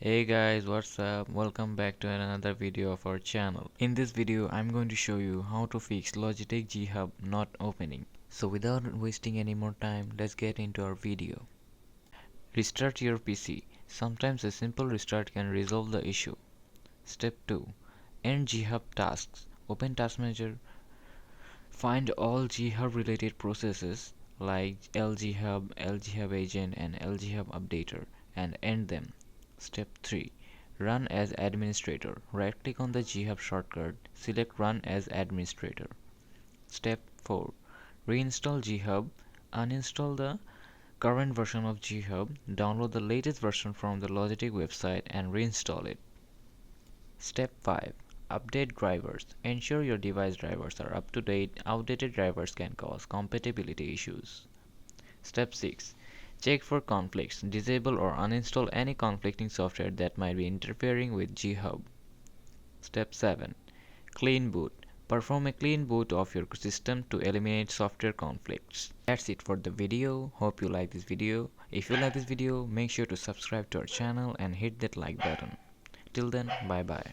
Hey guys, what's up? Welcome back to another video of our channel. In this video, I'm going to show you how to fix Logitech G Hub not opening. So without wasting any more time, let's get into our video. Restart your PC. Sometimes a simple restart can resolve the issue. Step 2. End G Hub tasks. Open Task Manager. Find all G Hub related processes like LG Hub, LG Hub Agent and LG Hub Updater and end them. Step 3. Run as administrator. Right-click on the G Hub shortcut. Select Run as administrator. Step 4. Reinstall G Hub. Uninstall the current version of G Hub. Download the latest version from the Logitech website and reinstall it. Step 5. Update drivers. Ensure your device drivers are up to date. Outdated drivers can cause compatibility issues. Step 6. Check for conflicts. Disable or uninstall any conflicting software that might be interfering with G Hub. Step 7. Clean boot. Perform a clean boot of your system to eliminate software conflicts. That's it for the video. Hope you like this video. If you like this video, make sure to subscribe to our channel and hit that like button. Till then, bye bye.